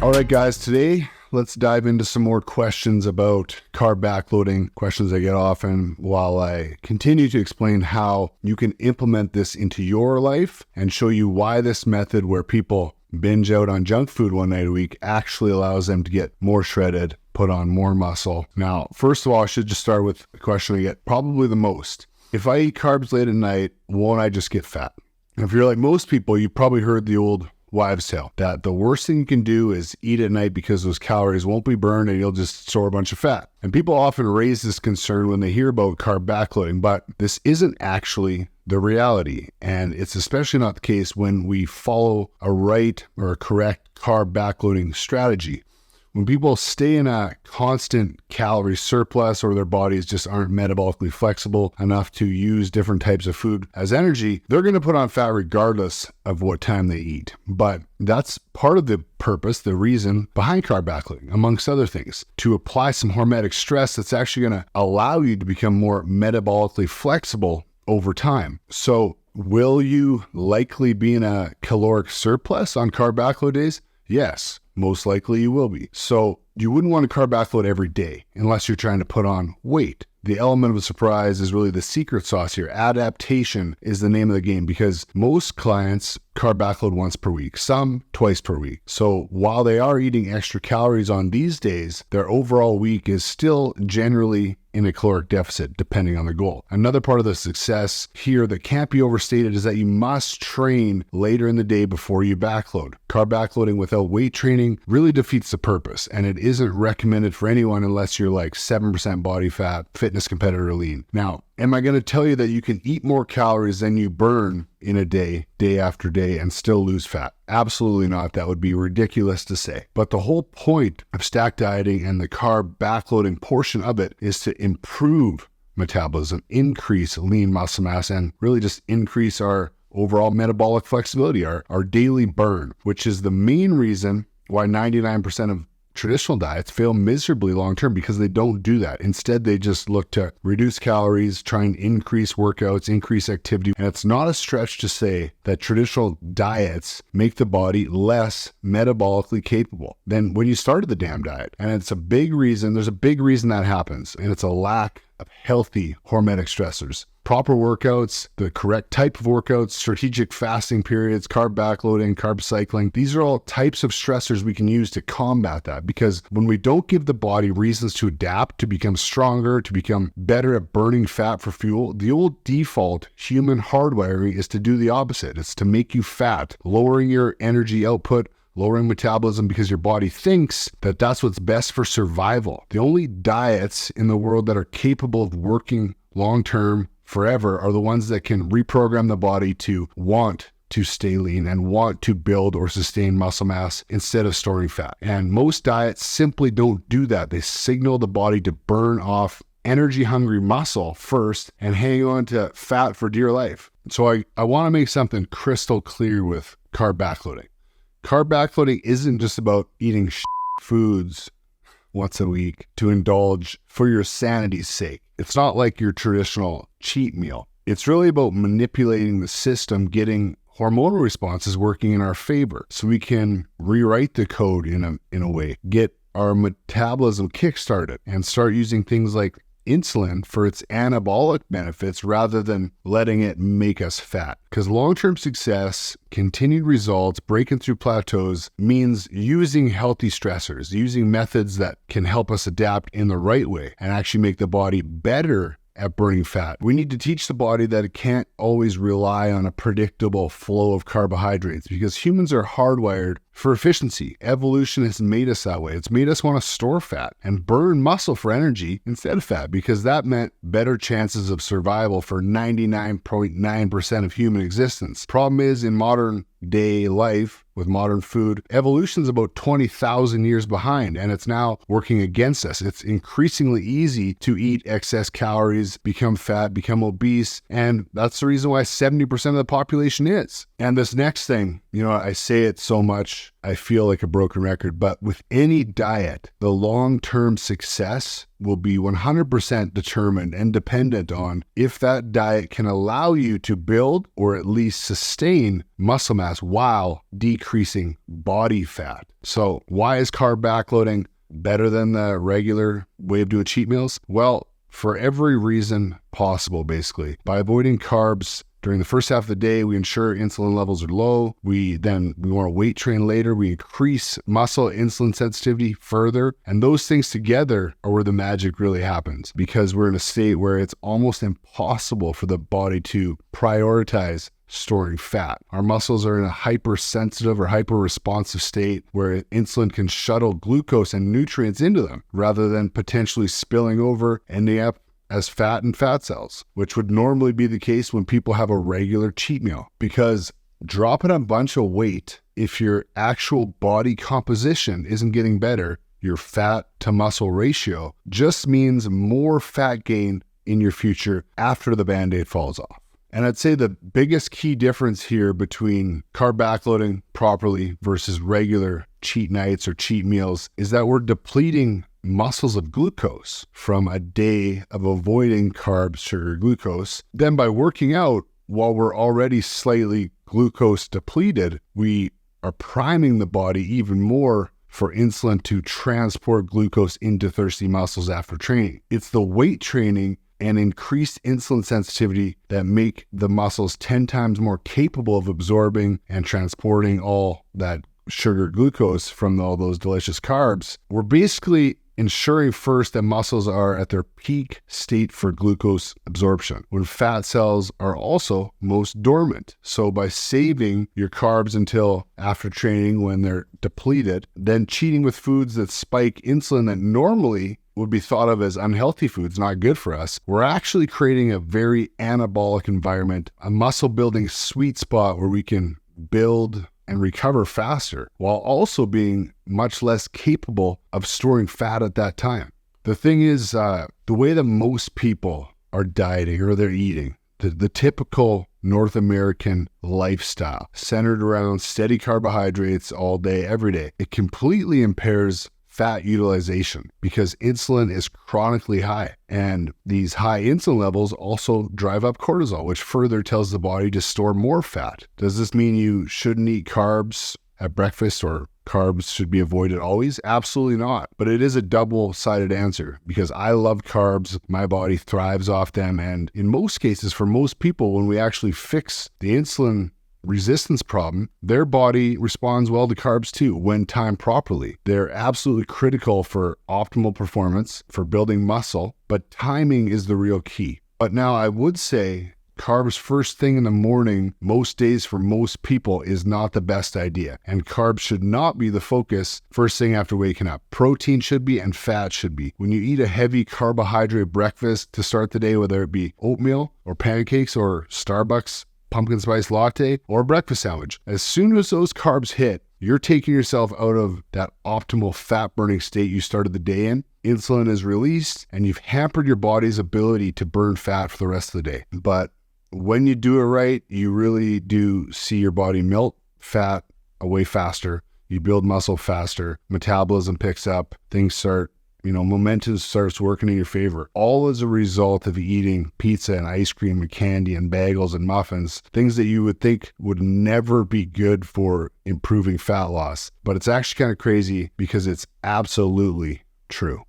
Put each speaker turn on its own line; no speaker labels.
All right, guys, today let's dive into some more questions about carb backloading, questions I get often, while I continue to explain how you can implement this into your life and show you why this method where people binge out on junk food one night a week actually allows them to get more shredded, put on more muscle. Now, first of all, I should just start with a question I get probably the most. If I eat carbs late at night, won't I just get fat? And if you're like most people, you've probably heard the old wives' tale that the worst thing you can do is eat at night because those calories won't be burned and you'll just store a bunch of fat. And people often raise this concern when they hear about carb backloading, but this isn't actually the reality. And it's especially not the case when we follow a right or a correct carb backloading strategy. When people stay in a constant calorie surplus or their bodies just aren't metabolically flexible enough to use different types of food as energy, they're going to put on fat regardless of what time they eat. But that's part of the purpose, the reason behind carb backloading, amongst other things, to apply some hormetic stress that's actually going to allow you to become more metabolically flexible over time. So will you likely be in a caloric surplus on carb backload days? Yes. Most likely you will be. So you wouldn't want to carb backload every day unless you're trying to put on weight. The element of surprise is really the secret sauce here. Adaptation is the name of the game because most clients carb backload once per week, some twice per week. So while they are eating extra calories on these days, their overall week is still generally in a caloric deficit, depending on the goal. Another part of the success here that can't be overstated is that you must train later in the day before you backload. Carb backloading without weight training really defeats the purpose, and it isn't recommended for anyone unless you're like 7% body fat, fitness competitor lean. Now, am I going to tell you that you can eat more calories than you burn in a day, day after day, and still lose fat? Absolutely not. That would be ridiculous to say. But the whole point of stack dieting and the carb backloading portion of it is to improve metabolism, increase lean muscle mass, and really just increase our overall metabolic flexibility, our daily burn, which is the main reason why 99% of traditional diets fail miserably long-term, because they don't do that. Instead, they just look to reduce calories, try and increase workouts, increase activity. And it's not a stretch to say that traditional diets make the body less metabolically capable than when you started the damn diet. And it's a big reason, there's a big reason that happens, and it's a lack of healthy hormetic stressors. Proper workouts, the correct type of workouts, strategic fasting periods, carb backloading, carb cycling. These are all types of stressors we can use to combat that, because when we don't give the body reasons to adapt, to become stronger, to become better at burning fat for fuel, the old default human hardwiring is to do the opposite. It's to make you fat, lowering your energy output, lowering metabolism, because your body thinks that that's what's best for survival. The only diets in the world that are capable of working long-term forever are the ones that can reprogram the body to want to stay lean and want to build or sustain muscle mass instead of storing fat. And most diets simply don't do that. They signal the body to burn off energy-hungry muscle first and hang on to fat for dear life. So I want to make something crystal clear with carb backloading. Carb backloading isn't just about eating foods once a week to indulge for your sanity's sake. It's not like your traditional cheat meal. It's really about manipulating the system, getting hormonal responses working in our favor so we can rewrite the code in a way, get our metabolism kickstarted, and start using things like insulin for its anabolic benefits rather than letting it make us fat. Because long-term success, continued results, breaking through plateaus means using healthy stressors, using methods that can help us adapt in the right way and actually make the body better at burning fat. We need to teach the body that it can't always rely on a predictable flow of carbohydrates, because humans are hardwired for efficiency. Evolution has made us that way. It's made us want to store fat and burn muscle for energy instead of fat, because that meant better chances of survival for 99.9% of human existence. Problem is, in modern day life with modern food, evolution's about 20,000 years behind, and it's now working against us. It's increasingly easy to eat excess calories, become fat, become obese, and that's the reason why 70% of the population is. And this next thing I say it so much, I feel like a broken record, but with any diet, the long-term success will be 100% determined and dependent on if that diet can allow you to build or at least sustain muscle mass while decreasing body fat. So why is carb backloading better than the regular way of doing cheat meals? Well, for every reason possible, basically. By avoiding carbs during the first half of the day, we ensure insulin levels are low. We want to weight train later. We increase muscle insulin sensitivity further. And those things together are where the magic really happens, because we're in a state where it's almost impossible for the body to prioritize storing fat. Our muscles are in a hypersensitive or hyper-responsive state where insulin can shuttle glucose and nutrients into them rather than potentially spilling over, ending up as fat and fat cells, which would normally be the case when people have a regular cheat meal. Because dropping a bunch of weight, if your actual body composition isn't getting better, your fat to muscle ratio just means more fat gain in your future after the Band-Aid falls off. And I'd say the biggest key difference here between carb backloading properly versus regular cheat nights or cheat meals is that we're depleting muscles of glucose from a day of avoiding carbs, sugar, glucose. Then by working out while we're already slightly glucose depleted, we are priming the body even more for insulin to transport glucose into thirsty muscles after training. It's the weight training and increased insulin sensitivity that make the muscles 10 times more capable of absorbing and transporting all that sugar, glucose from all those delicious carbs. We're basically ensuring first that muscles are at their peak state for glucose absorption, when fat cells are also most dormant. So by saving your carbs until after training when they're depleted, then cheating with foods that spike insulin that normally would be thought of as unhealthy foods, not good for us, we're actually creating a very anabolic environment, a muscle building sweet spot where we can build and recover faster while also being much less capable of storing fat at that time. The thing is, the way that most people are dieting or they're eating, the typical North American lifestyle centered around steady carbohydrates all day, every day, it completely impairs fat utilization because insulin is chronically high. And these high insulin levels also drive up cortisol, which further tells the body to store more fat. Does this mean you shouldn't eat carbs at breakfast or carbs should be avoided always? Absolutely not. But it is a double-sided answer because I love carbs. My body thrives off them. And in most cases, for most people, when we actually fix the insulin resistance problem, their body responds well to carbs too when timed properly. They're absolutely critical for optimal performance, for building muscle, but timing is the real key. But now I would say carbs first thing in the morning, most days for most people, is not the best idea. And carbs should not be the focus first thing after waking up. Protein should be and fat should be. When you eat a heavy carbohydrate breakfast to start the day, whether it be oatmeal or pancakes or Starbucks pumpkin spice latte or breakfast sandwich, as soon as those carbs hit, you're taking yourself out of that optimal fat burning state you started the day in. Insulin is released and you've hampered your body's ability to burn fat for the rest of the day. But when you do it right, you really do see your body melt fat away faster. You build muscle faster. Metabolism picks up. Things start, momentum starts working in your favor. All as a result of eating pizza and ice cream and candy and bagels and muffins, things that you would think would never be good for improving fat loss. But it's actually kind of crazy because it's absolutely true.